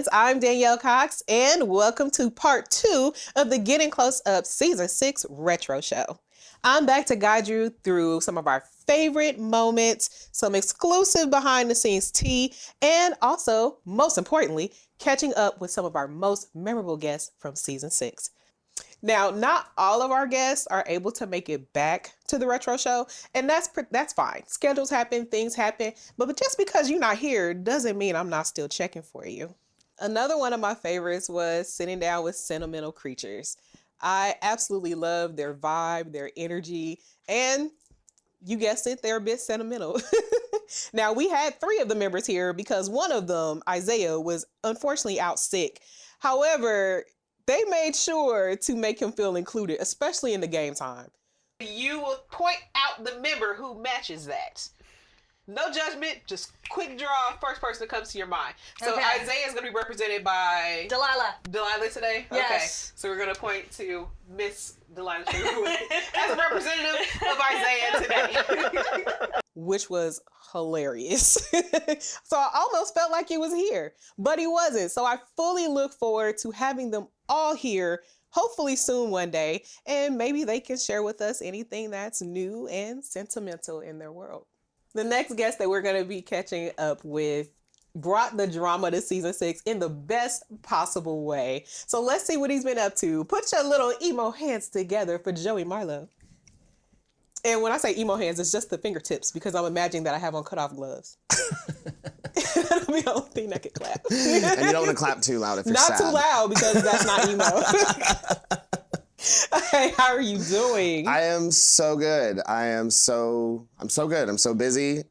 friends, I'm Danielle Cox, and welcome to part 2 of the Getting Close Up Season 6 Retro Show. I'm back to guide you through some of our favorite moments, some exclusive behind-the-scenes tea, and also, most importantly, catching up with some of our most memorable guests from Season 6. Now, not all of our guests are able to make it back to the Retro Show, and that's fine. Schedules happen, things happen, but just because you're not here doesn't mean I'm not still checking for you. Another one of my favorites was sitting down with Sentimental Creatures. I absolutely love their vibe, their energy, and you guessed it, they're a bit sentimental. Now, we had 3 of the members here because one of them, Isaiah, was unfortunately out sick. However, they made sure to make him feel included, especially in the game time. You will point out the member who matches that. No judgment, just quick draw, first person that comes to your mind. So okay. Isaiah is going to be represented by... Delilah today? Yes. Okay. So we're going to point to Miss Delilah as a representative of Isaiah today. Which was hilarious. So I almost felt like he was here, but he wasn't. So I fully look forward to having them all here, hopefully soon one day, and maybe they can share with us anything that's new and sentimental in their world. The next guest that we're going to be catching up with brought the drama to Season 6 in the best possible way. So let's see what he's been up to. Put your little emo hands together for Joey Marlow. And when I say emo hands, it's just the fingertips because I'm imagining that I have on cut-off gloves. That'll be the only thing that could clap. And you don't want to clap too loud if you're not sad. Not too loud because that's not emo. Hey, how are you doing? I am so good. I'm so good. I'm so busy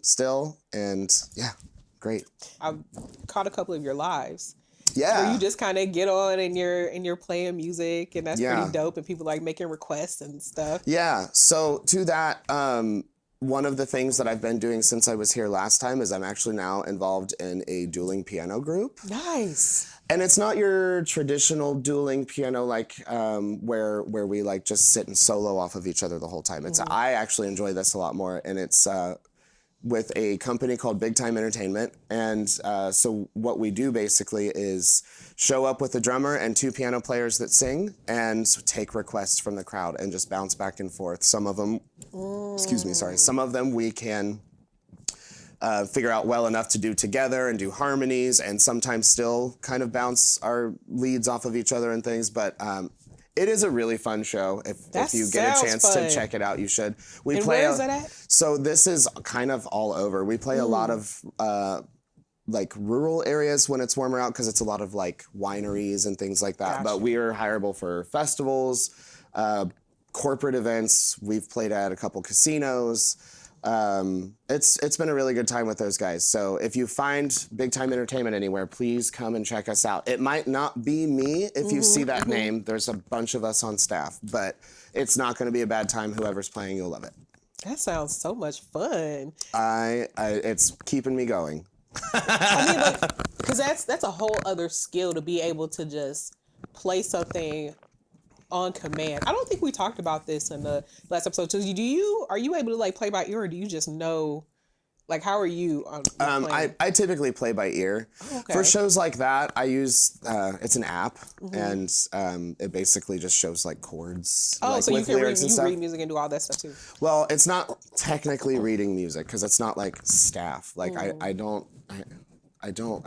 still, and yeah, great. I've caught a couple of your lives. Yeah. Where you just kind of get on and you're playing music, and that's pretty dope, and people like making requests and stuff. Yeah. So to that, one of the things that I've been doing since I was here last time is I'm actually now involved in a dueling piano group. Nice. And it's not your traditional dueling piano like where we like just sit and solo off of each other the whole time. It's I actually enjoy this a lot more, and it's with a company called Big Time Entertainment. And so what we do basically is show up with a drummer and 2 piano players that sing and take requests from the crowd and just bounce back and forth. Some of them, some of them we can figure out well enough to do together and do harmonies, and sometimes still kind of bounce our leads off of each other and things. But it is a really fun show. If you get a chance to check it out, you should. And where is that at? So this is kind of all over. We play a lot of like rural areas when it's warmer out because it's a lot of like wineries and things like that. Gotcha. But we are hireable for festivals, corporate events. We've played at a couple casinos. It's been a really good time with those guys. So if you find Big Time Entertainment anywhere, please come and check us out. It might not be me if you see that name. There's a bunch of us on staff, but it's not going to be a bad time. Whoever's playing, you'll love it. That sounds so much fun. It's keeping me going. I mean, like, because that's a whole other skill to be able to just play something on command. I don't think we talked about this in the last episode. So are you able to like play by ear, or do you just know, like, how are you on I typically play by ear. Oh, okay. For shows like that, I use it's an app, and it basically just shows like chords. Oh, like, so you can read music and do all that stuff too. Well, it's not technically reading music because it's not like staff. Like I don't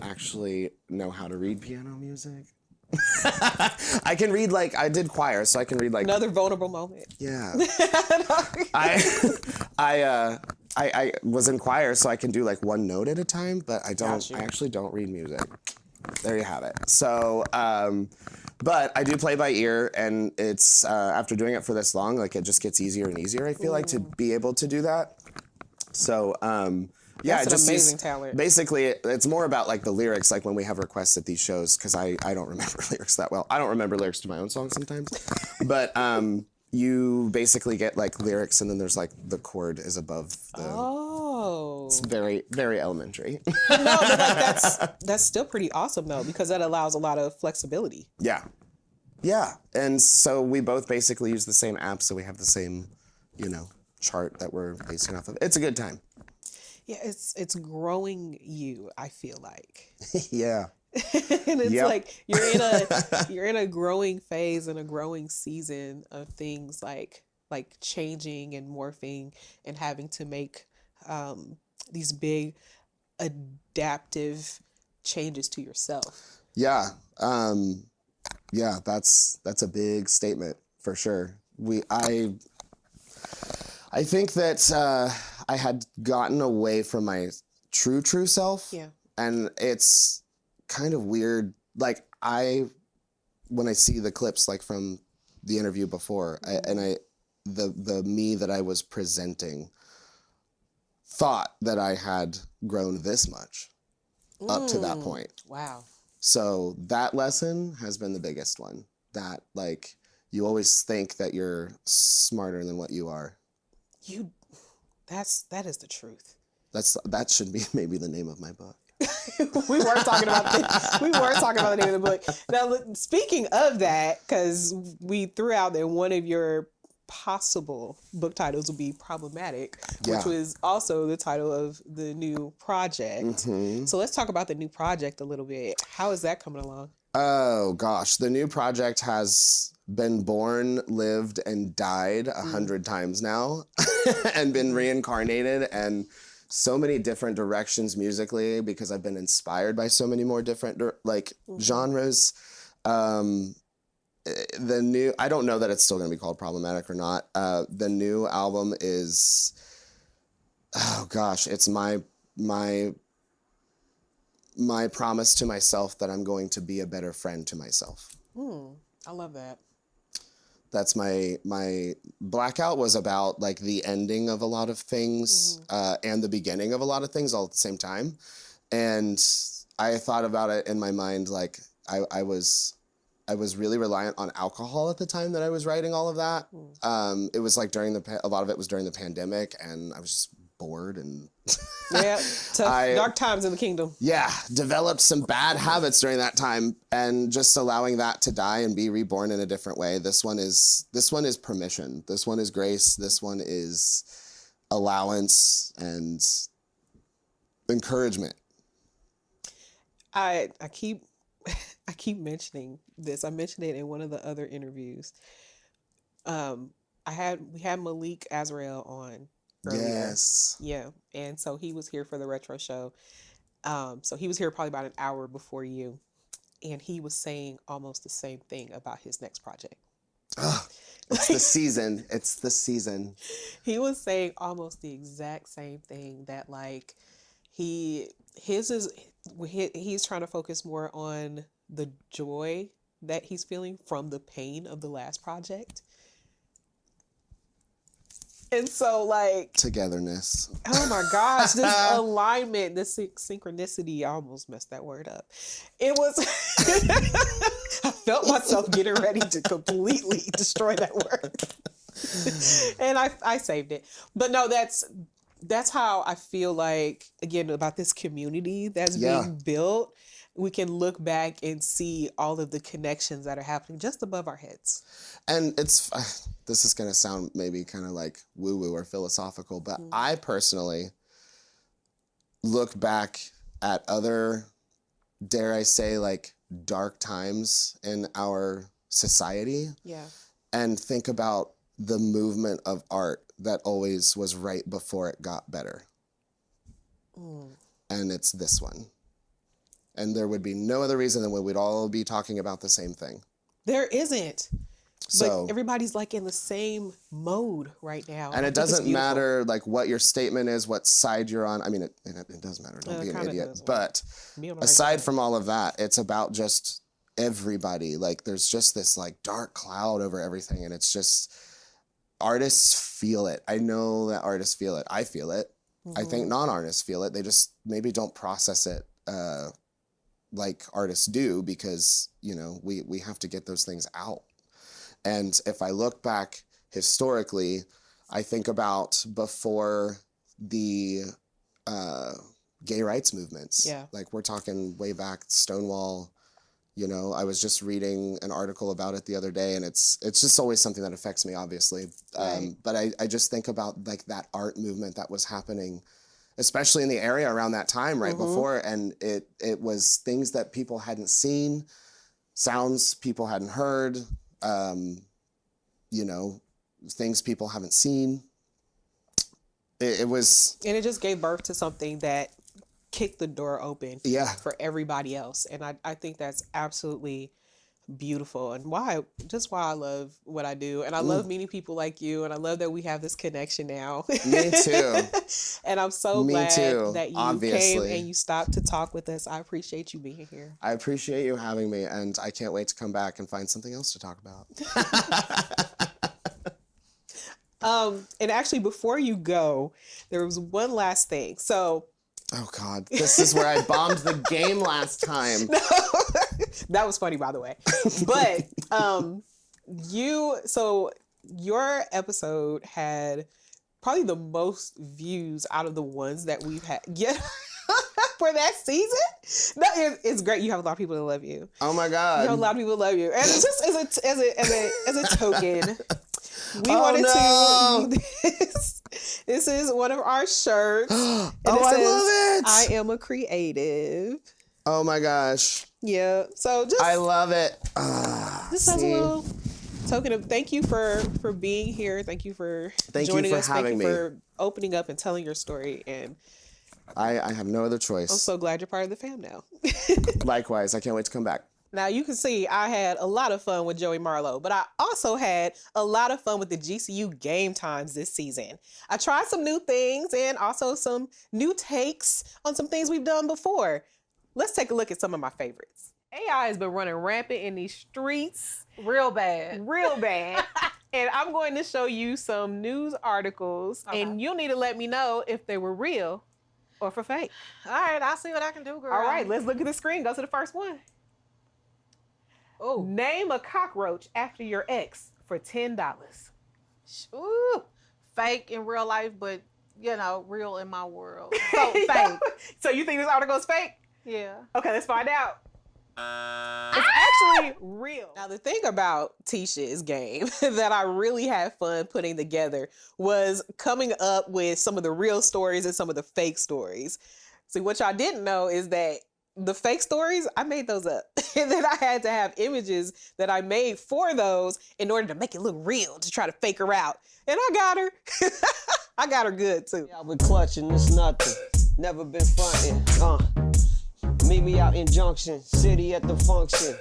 actually know how to read piano music. I can read, like, I did choir, so I can read, like... Another vulnerable moment. Yeah. I was in choir, so I can do, like, one note at a time, but I actually don't read music. There you have it. So, but I do play by ear, and it's, after doing it for this long, like, it just gets easier and easier, I feel like, to be able to do that. So, yeah, that's an amazing talent. Basically, it's more about like the lyrics, like when we have requests at these shows, because I don't remember lyrics that well. I don't remember lyrics to my own songs sometimes. But you basically get like lyrics, and then there's like the chord is above the... Oh. It's very, very elementary. No, but like that's still pretty awesome though, because that allows a lot of flexibility. Yeah. Yeah. And so we both basically use the same app, so we have the same, chart that we're basing off of. It's a good time. Yeah, it's growing you, I feel like. Yeah. And it's Yep. like you're in a growing phase and a growing season of things like changing and morphing and having to make these big adaptive changes to yourself. Yeah. Yeah, that's a big statement for sure. I think that I had gotten away from my true self. Yeah. And it's kind of weird. Like when I see the clips like from the interview before, the me that I was presenting thought that I had grown this much up to that point. Wow. So that lesson has been the biggest one. That like you always think that you're smarter than what you are. That is the truth. That should be maybe the name of my book. we were talking about the name of the book. Now, speaking of that, because we threw out that one of your possible book titles would be Problematic, which was also the title of the new project. Mm-hmm. So let's talk about the new project a little bit. How is that coming along? Oh gosh, the new project has been born, lived, and died 100 times now, and been reincarnated, and so many different directions musically because I've been inspired by so many more different genres. The new, I don't know that it's still going to be called Problematic or not. The new album is, oh gosh, it's my promise to myself that I'm going to be a better friend to myself. I love that. That's my Blackout was about like the ending of a lot of things and the beginning of a lot of things all at the same time. And I thought about it in my mind, like I was really reliant on alcohol at the time that I was writing all of that. It was like a lot of it was during the pandemic, and I was just bored and dark times in the kingdom. Yeah, developed some bad habits during that time, and just allowing that to die and be reborn in a different way. This one is permission. This one is grace. This one is allowance and encouragement. I keep mentioning this. I mentioned it in one of the other interviews. We had Malik Azrael on earlier. Yes. Yeah. And so he was here for the retro show. So he was here probably about an hour before you. And he was saying almost the same thing about his next project. Oh, it's the season. It's the season. He was saying almost the exact same thing, that like he's trying to focus more on the joy that he's feeling from the pain of the last project. And so, like... togetherness. Oh my gosh, this alignment, this synchronicity, I almost messed that word up. It was... I felt myself getting ready to completely destroy that word. And I saved it. But no, that's how I feel like, again, about this community that's being built. We can look back and see all of the connections that are happening just above our heads. And this is going to sound maybe kind of like woo-woo or philosophical, but I personally look back at other, dare I say, like dark times in our society and think about the movement of art that always was right before it got better. And it's this one. And there would be no other reason than we'd all be talking about the same thing. There isn't. So but everybody's like in the same mode right now. And it doesn't matter like what your statement is, what side you're on. I mean, it does matter. Don't be an idiot. But aside from all of that, it's about just everybody. Like there's just this like dark cloud over everything. And it's just artists feel it. I know that artists feel it. I feel it. I think non-artists feel it. They just maybe don't process it like artists do, because, you know, we have to get those things out. And if I look back historically, I think about before the gay rights movements. Yeah. Like we're talking way back, Stonewall. You know, I was just reading an article about it the other day, and it's just always something that affects me, obviously. Right. But I just think about like that art movement that was happening especially in the area around that time right before. And it was things that people hadn't seen, sounds people hadn't heard, you know, things people haven't seen. It was... And it just gave birth to something that kicked the door open for everybody else. And I think that's absolutely beautiful, and why I love what I do. And I love meeting people like you, and I love that we have this connection now. Me too. And I'm so glad that you came and you stopped to talk with us. I appreciate you being here. I appreciate you having me, and I can't wait to come back and find something else to talk about. And actually, before you go, there was one last thing. So, oh God, this is where I bombed the game last time. No, that was funny, by the way. But your episode had probably the most views out of the ones that we've had. Yeah. For that season, it's great. You have a lot of people that love you. Oh my God, you have a lot of people that love you, and just as a token, we wanted to do this. This is one of our shirts. And I love it. I am a creative. Oh my gosh. Yeah. So I love it. Just as a little token of thank you for being here. Thank you for joining us. Thank you for opening up and telling your story. And I have no other choice. I'm so glad you're part of the fam now. Likewise. I can't wait to come back. Now, you can see I had a lot of fun with Joey Marlow, but I also had a lot of fun with the GCU game times this season. I tried some new things and also some new takes on some things we've done before. Let's take a look at some of my favorites. AI has been running rampant in these streets. Real bad. And I'm going to show you some news articles, and you'll need to let me know if they were real or for fake. All right, I'll see what I can do, girl. All right, let's look at the screen. Go to the first one. Oh, name a cockroach after your ex for $10. Ooh, fake in real life, but you know, real in my world. So fake. So you think this article is fake? Yeah. Okay, let's find out. It's actually real. Now, the thing about Teash's game that I really had fun putting together was coming up with some of the real stories and some of the fake stories. See, what y'all didn't know is that the fake stories, I made those up. And then I had to have images that I made for those in order to make it look real, to try to fake her out. And I got her. I got her good, too. I've been clutching, it's nothing. Never been fronting. Meet me out in Junction, city at the function.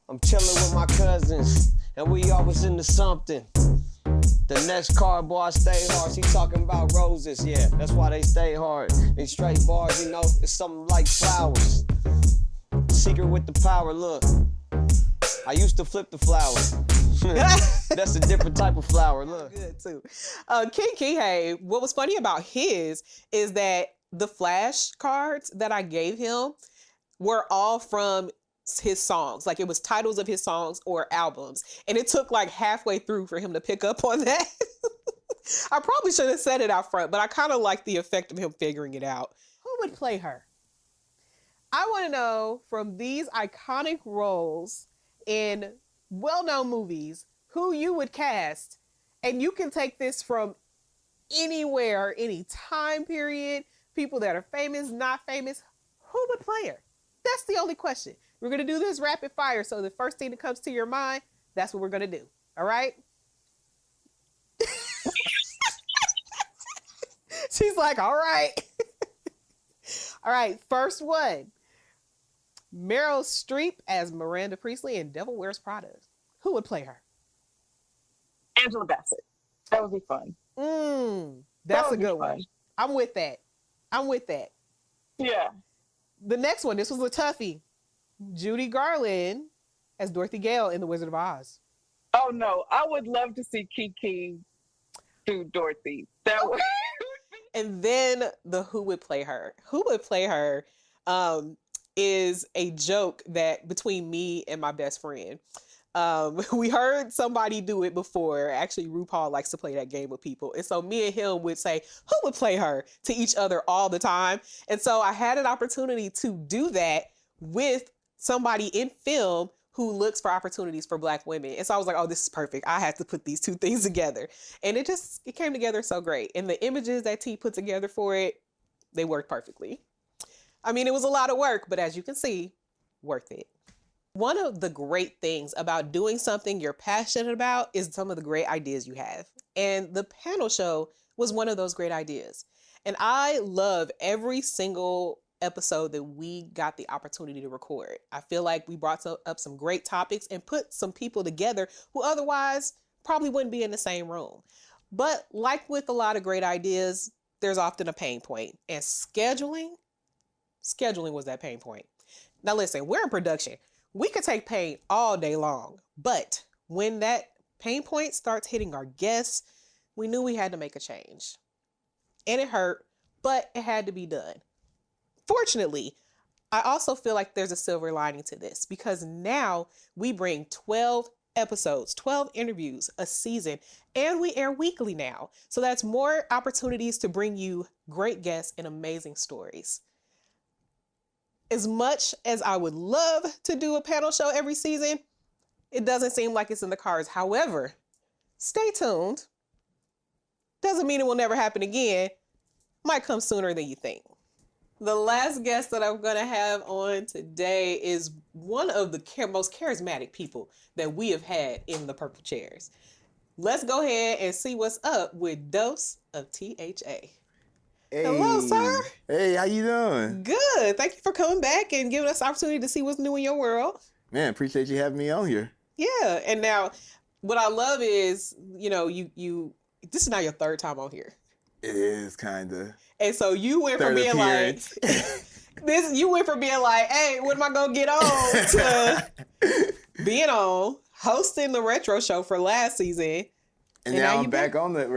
I'm chilling with my cousins, and we always into something. The next car boy stay hard. She talking about roses, yeah, that's why they stay hard. These straight bars, you know, it's something like flowers. Secret with the power, look. I used to flip the flowers. That's a different type of flower, look. Good too. Kihei, what was funny about his is that the flashcards that I gave him were all from his songs. Like, it was titles of his songs or albums. And it took like halfway through for him to pick up on that. I probably should have said it out front, but I kind of like the effect of him figuring it out. Who would play her? I want to know, from these iconic roles in well-known movies, who you would cast. And you can take this from anywhere, any time period, people that are famous, not famous. Who would play her? That's the only question. We're going to do this rapid fire. So the first thing that comes to your mind, that's what we're going to do. All right? She's like, all right. All right. First one. Meryl Streep as Miranda Priestley in Devil Wears Prada. Who would play her? Angela Bassett. That would be fun. That's a good one. I'm with that. Yeah. The next one, this was a toughie. Judy Garland as Dorothy Gale in The Wizard of Oz. Oh no, I would love to see Kiki do Dorothy. That would. And then the who would play her. Who would play her is a joke that between me and my best friend. We heard somebody do it before. Actually, RuPaul likes to play that game with people. And so me and him would say, who would play her, to each other all the time. And so I had an opportunity to do that with somebody in film who looks for opportunities for Black women. And so I was like, oh, this is perfect. I have to put these two things together. And it came together so great. And the images that T put together for it, They worked perfectly. I mean, it was a lot of work, but as you can see, worth it. One of the great things about doing something you're passionate about is some of the great ideas you have. And the panel show was one of those great ideas. And I love every single episode that we got the opportunity to record. I feel like we brought up some great topics and put some people together who otherwise probably wouldn't be in the same room. But like with a lot of great ideas, there's often a pain point. And scheduling was that pain point. Now listen, we're in production. We could take pain all day long, but when that pain point starts hitting our guests, we knew we had to make a change. And it hurt, but it had to be done. Fortunately, I also feel like there's a silver lining to this because now we bring 12 episodes, 12 interviews a season, and we air weekly now. So that's more opportunities to bring you great guests and amazing stories. As much as I would love to do a panel show every season, it doesn't seem like it's in the cards. However, stay tuned. Doesn't mean it will never happen again. Might come sooner than you think. The last guest that I'm going to have on today is one of the most charismatic people that we have had in the Purple Chairs. Let's go ahead and see what's up with Dose of T.H.A. Hey. Hello, sir. Hey, how you doing? Good. Thank you for coming back and giving us the opportunity to see what's new in your world. Man, appreciate you having me on here. Yeah. And now what I love is, you this is now your third time on here. It is kind of. And so you went from being appearance. you went from being like, hey, what am I going to get on to being on, hosting the retro show for last season. And now I'm back on the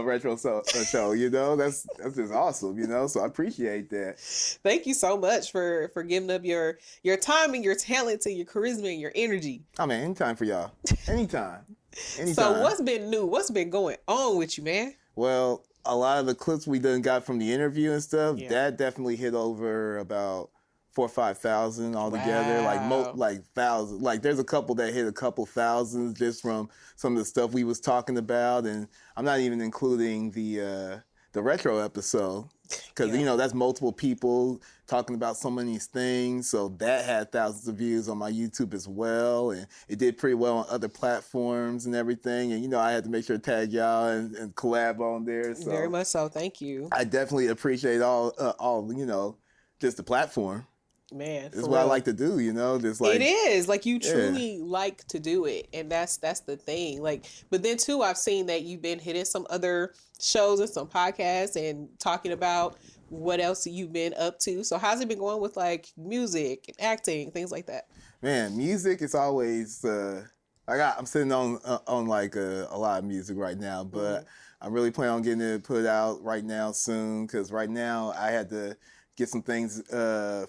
retro show, you know, that's just awesome, you know, so I appreciate that. Thank you so much for giving up your time and your talent and your charisma and your energy. Oh man, anytime for y'all. Anytime. So what's been new? What's been going on with you, man? Well, a lot of the clips we done got from the interview and stuff, Yeah. that definitely hit over about 4,000 or 5,000 altogether. Wow. Like thousands. Like there's a couple that hit a couple thousands just from some of the stuff we was talking about, and I'm not even including the retro episode because Yeah. you know that's multiple people talking about so many things. So that had thousands of views on my YouTube as well, and it did pretty well on other platforms and everything. And you know I had to make sure to tag y'all and collab on there. So Very much so. Thank you, I definitely appreciate all you know, just the platform. man. It's for what I real. like to do, you know. Just like it is like you truly like to do it, and that's the thing. Like, but then too, I've seen that you've been hitting some other shows and some podcasts and talking about what else you've been up to. So how's it been going with like music and acting, things like that? Man, music is always. I'm sitting on like a lot of music right now, but I'm really planning on getting it put out right now soon because right now I had to get some things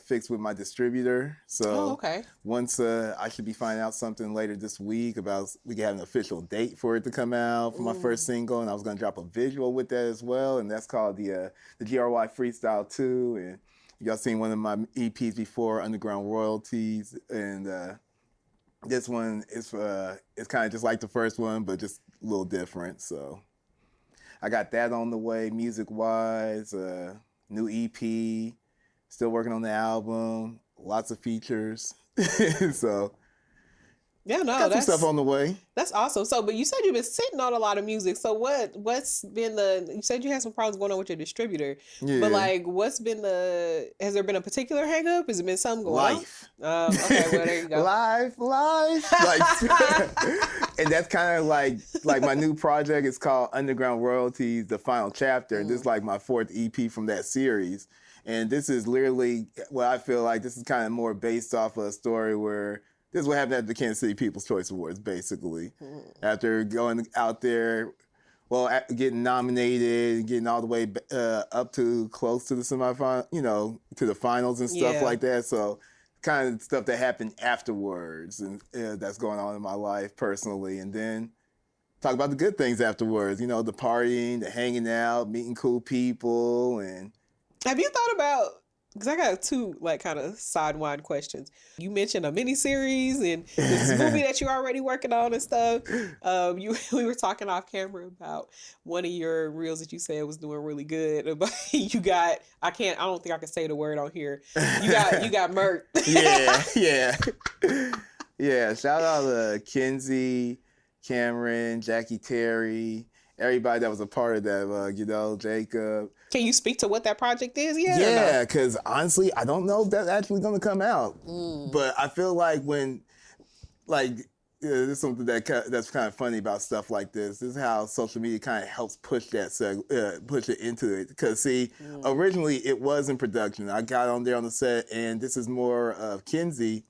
fixed with my distributor. So okay. once I should be finding out something later this week about we can have an official date for it to come out for my first single, and I was gonna drop a visual with that as well, and that's called the GRY Freestyle 2. And y'all seen one of my EPs before, Underground Royalties, and this one is it's kind of just like the first one, but just a little different. So I got that on the way, music wise. New EP, still working on the album, lots of features. So Yeah, no, got some that's stuff on the way. That's awesome. So, but you said you've been sitting on a lot of music. So what's been you said you had some problems going on with your distributor. Yeah. But like, has there been a particular hang up? Has it been something going Life. on? Okay, well, there you go. Life. Like, and that's kind of like my new project is called Underground Royalties, the final chapter. This is like my 4th EP from that series. And this is literally what I feel like this is kind of more based off of a story where this is what happened at the Kansas City People's Choice Awards, basically. After going out there, getting nominated, getting all the way up to close to the semifinal, you know, to the finals and stuff like that. So kind of stuff that happened afterwards and that's going on in my life personally. And then talk about the good things afterwards, you know, the partying, the hanging out, meeting cool people. And Have you thought about because I got two like kind of sidewind questions. You mentioned a miniseries and this movie that you're already working on and stuff. We were talking off camera about one of your reels that you said was doing really good. But I don't think I can say the word on here. You got murked. Yeah. Shout out to Kenzie, Cameron, Jackie Terry, everybody that was a part of that, Jacob. Can you speak to what that project is yet? Yeah, because honestly, I don't know if that's actually going to come out. But I feel like this is something that's kind of funny about stuff like this. This is how social media kind of helps push push it into it. Because see, originally it was in production. I got on there on the set, and this is more of Kenzie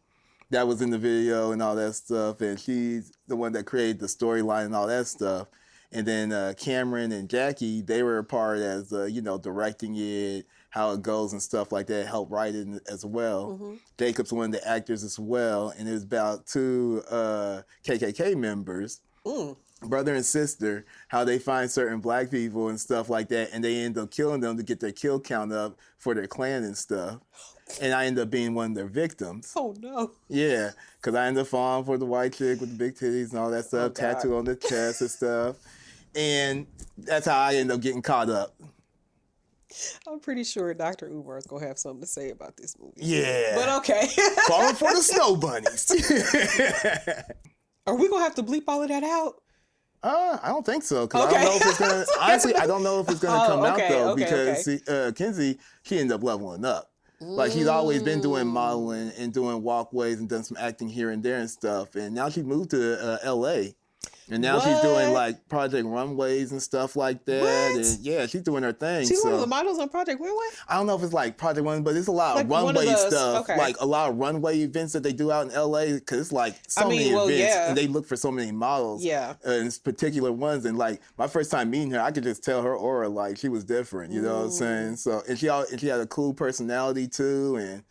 that was in the video and all that stuff, and she's the one that created the storyline and all that stuff. And then Cameron and Jackie, they were a part as, directing it, how it goes and stuff like that, helped write it as well. Jacob's one of the actors as well. And it was about two KKK members, brother and sister, how they find certain black people and stuff like that. And they end up killing them to get their kill count up for their clan and stuff. And I end up being one of their victims. Oh, no. Yeah, because I end up falling for the white chick with the big titties and all that stuff, tattoo on the chest and stuff. And that's how I end up getting caught up. I'm pretty sure Dr. Umar is going to have something to say about this movie. Yeah. But okay. Falling for the snow bunnies. Are we going to have to bleep all of that out? I don't think so. Because I don't know if it's going to... Honestly, I don't know if it's going to come out, though. Because Kenzie, she ended up leveling up. Like, she's always been doing modeling and doing walkways and done some acting here and there and stuff. And now she moved to L.A., and now she's doing like Project Runways and stuff like that. What? And yeah, she's doing her thing. She's one of the models on Project Runway? I don't know if it's like Project Runway, but it's a lot of runway stuff. Okay. Like a lot of runway events that they do out in LA, because it's like so many events and they look for so many models. Yeah. And particular ones. And like my first time meeting her, I could just tell her aura, like she was different, you know what I'm saying? So, and she had a cool personality too. And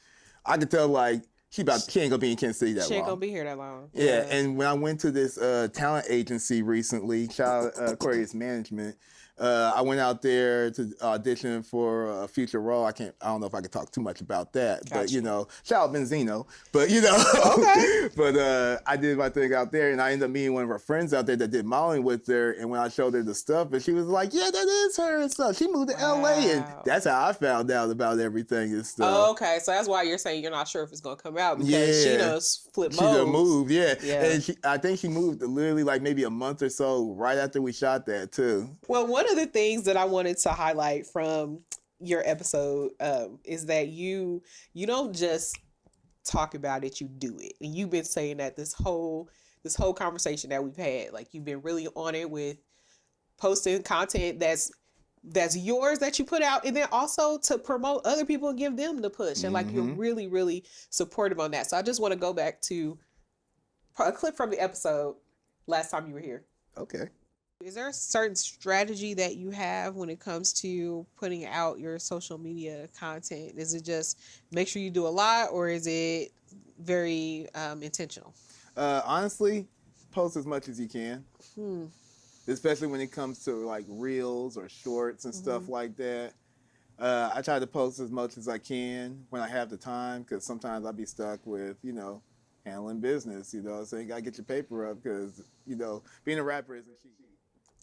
I could tell like, she ain't gonna be in Kansas City that long. She ain't gonna be here that long. Yeah, and when I went to this talent agency recently, Aquarius Management, I went out there to audition for a future role. I don't know if I could talk too much about that, but shout out Benzino. But okay. But I did my thing out there, and I ended up meeting one of her friends out there that did modeling with her. And when I showed her the stuff, and she was like, "Yeah, that is her and stuff." She moved to LA, and that's how I found out about everything and stuff. Oh, okay, so that's why you're saying you're not sure if it's gonna come out, because she does flip modes. She done moved, yeah. And I think she moved literally like maybe a month or so right after we shot that too. Well, one of the things that I wanted to highlight from your episode is that you don't just talk about it, you do it. And you've been saying that this whole conversation that we've had, like you've been really on it with posting content that's yours that you put out, and then also to promote other people and give them the push. And like you're really, really supportive on that. So I just want to go back to a clip from the episode last time you were here. Okay. Is there a certain strategy that you have when it comes to putting out your social media content? Is it just make sure you do a lot, or is it very intentional? Honestly, post as much as you can. Especially when it comes to like reels or shorts and stuff like that. I try to post as much as I can when I have the time, because sometimes I'll be stuck with, handling business, so you got to get your paper up, because, being a rapper isn't cheap.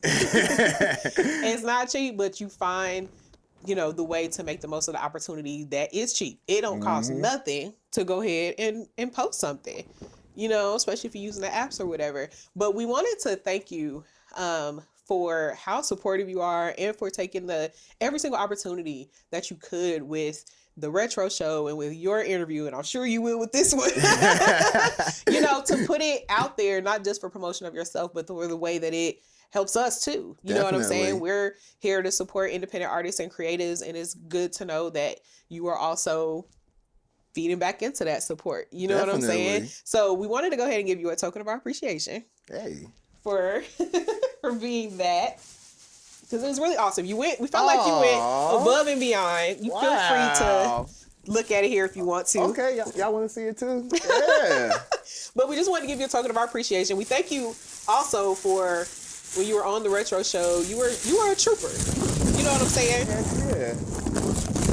It's not cheap, but you find, the way to make the most of the opportunity that is cheap. It don't cost nothing to go ahead and post something, especially if you're using the apps or whatever. But we wanted to thank you for how supportive you are, and for taking every single opportunity that you could with the Retro Show and with your interview, and I'm sure you will with this one, to put it out there, not just for promotion of yourself, but for the way that it helps us too. You know what I'm saying? We're here to support independent artists and creatives, and it's good to know that you are also feeding back into that support. You know what I'm saying? So we wanted to go ahead and give you a token of our appreciation. Hey. For being that. Because it was really awesome. We felt like you went above and beyond. You feel free to look at it here if you want to. Okay, y'all want to see it too? Yeah. But we just wanted to give you a token of our appreciation. We thank you also for when you were on the Retro Show. You were a trooper. You know what I'm saying? Yeah.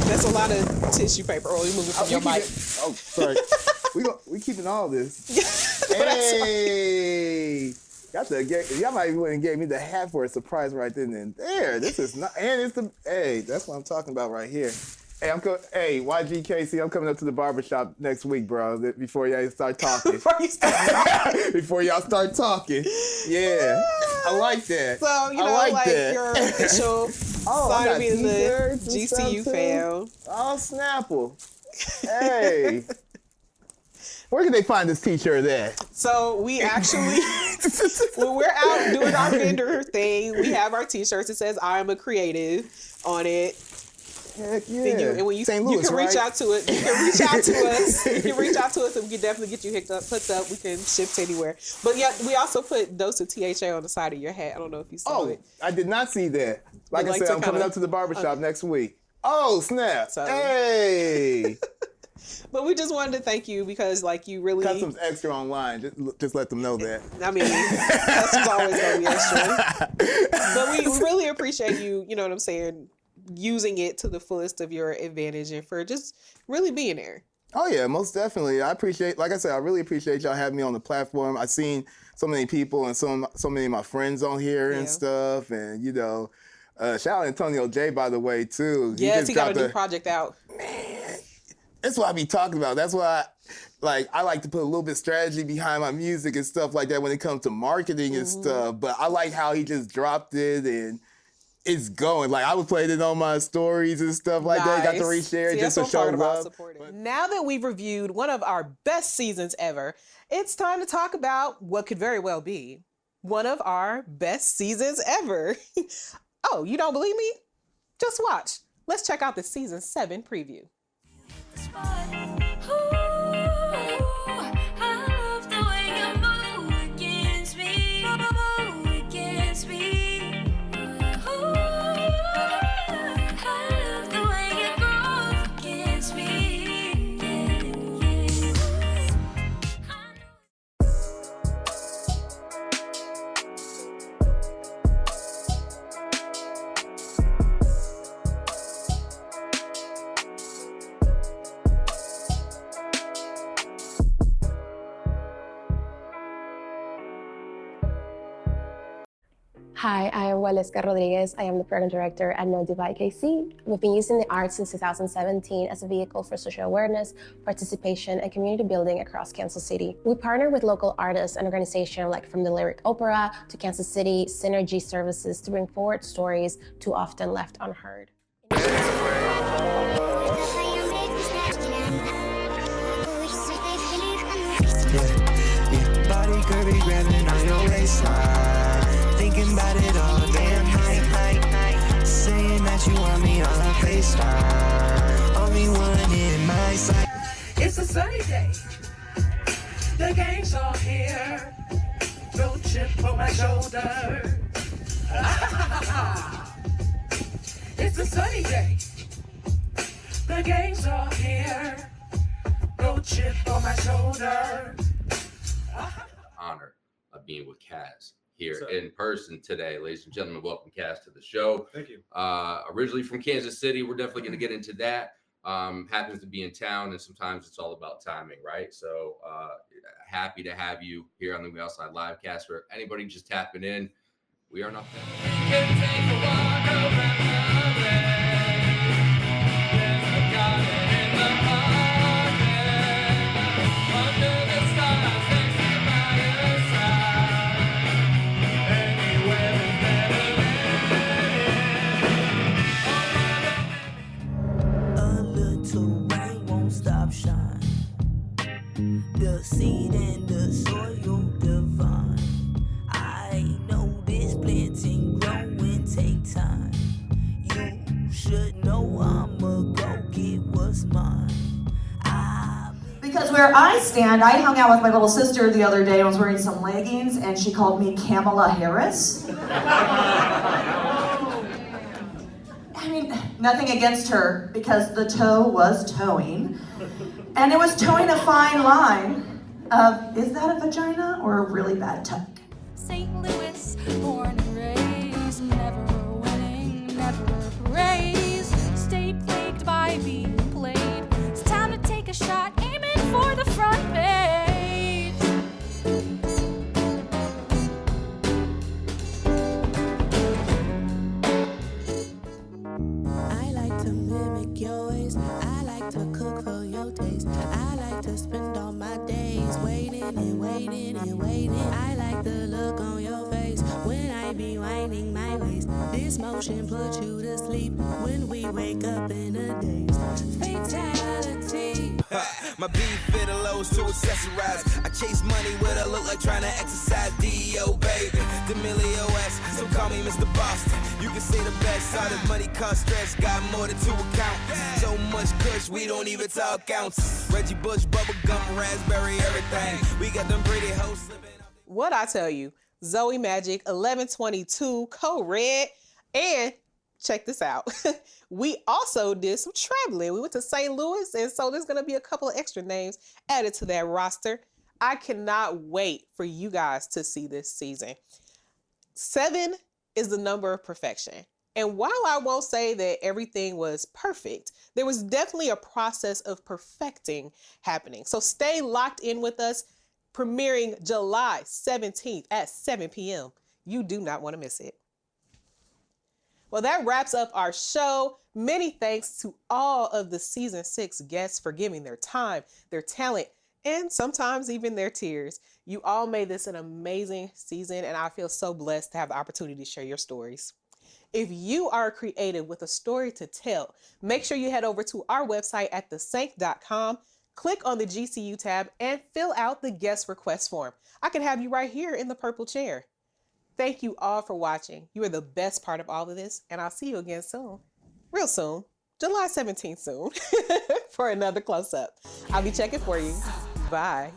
That's a lot of tissue paper. Oh, you moving from your mic. Oh, sorry. we keeping all this. Hey, y'all might even went and gave me the hat for a surprise right then and there. This is not, and it's that's what I'm talking about right here. Hey, YGKC, I'm coming up to the barbershop next week, bro. Before y'all start talking. Before y'all start talking. Yeah, I like that. So you know, like your official sign of being the GCU fam. Oh, Snapple. Hey. Where can they find this t-shirt at? So we actually, when we're out doing our vendor thing, we have our t-shirts. It says "I am a creative" on it. Heck yeah. And when you can reach out to it. You can reach out to us. You can reach out to us, and we can definitely get you hooked up. We can ship to anywhere. But yeah, we also put Dose of T.H.A. on the side of your hat. I don't know if you saw it. I did not see that. Like I said, I'm coming up to the barbershop next week. Oh, snap. Hey. But we just wanted to thank you because, like, you really... Customs extra online. Just let them know that. I mean, customs always going to be extra. But we really appreciate you, you know what I'm saying, using it to the fullest of your advantage and for just really being there. Oh, yeah, most definitely. I appreciate, like I said, I really appreciate y'all having me on the platform. I've seen so many people and so many of my friends on here and stuff. And, you know, shout out Antonio J, by the way, too. Yes, he got a new project out. Man. That's what I be talking about. That's why I like to put a little bit of strategy behind my music and stuff like that when it comes to marketing and stuff. But I like how he just dropped it and it's going. Like I was playing it on my stories and stuff like that. Got to reshare it just to show love. Now that we've reviewed one of our best seasons ever, it's time to talk about what could very well be one of our best seasons ever. Oh, you don't believe me? Just watch. Let's check out the season 7 preview. Hi, I am Waleska Rodriguez. I am the program director at No Divide KC. We've been using the arts since 2017 as a vehicle for social awareness, participation, and community building across Kansas City. We partner with local artists and organizations like From the Lyric Opera to Kansas City Synergy Services to bring forward stories too often left unheard. Body curvy, grabbing on your waistline. Thinking about it all day and night. Saying that you want me on a FaceTime. Only one in my sight. It's a sunny day. The gang's all here. No chip on my shoulder. It's a sunny day. The gang's all here. No chip on my shoulder. Honor of being with Kaz here in person today. Ladies and gentlemen, welcome Kaz to the show. Thank you. Originally from Kansas City, we're definitely going to get into that. Happens to be in town, and sometimes it's all about timing, right? So happy to have you here on the We Outside Live Cast. For anybody just tapping in, we are not Shine. The seed and the soil divine. I know this planting, growing, take time. You should know I'ma go get what's mine. Because where I stand, I hung out with my little sister the other day and was wearing some leggings and she called me Kamala Harris. I mean, nothing against her because the toe was towing. And it was towing a fine line of, is that a vagina or a really bad tuck? St. Louis, born and raised, never winning, never praised. Stay plagued by my waist. This motion put you to sleep when we wake up in a daze. Fatality. My beat fit a lows to accessorize. I chase money with a look like trying to exercise. D.O. baby, D'Amelio S. So call me Mr. Boston. You can say the best. All this money cost stress. Got more than 2 accounts. So much kush, we don't even talk ounces. Reggie Bush, bubblegum, raspberry, everything. We got them pretty hoes living. What I tell you, Zoe Magic, 1122, Code Red, and check this out. We also did some traveling. We went to St. Louis, and so there's going to be a couple of extra names added to that roster. I cannot wait for you guys to see this season. 7 is the number of perfection. And while I won't say that everything was perfect, there was definitely a process of perfecting happening. So stay locked in with us, premiering July 17th at 7 p.m. You do not want to miss it. Well, that wraps up our show. Many thanks to all of the season 6 guests for giving their time, their talent, and sometimes even their tears. You all made this an amazing season, and I feel so blessed to have the opportunity to share your stories. If you are a creative with a story to tell, make sure you head over to our website at thesync.com, click on the GCU tab, and fill out the guest request form. I can have you right here in the purple chair. Thank you all for watching. You are the best part of all of this, and I'll see you again soon. Real soon. July 17th soon for another close-up. I'll be checking for you. Bye.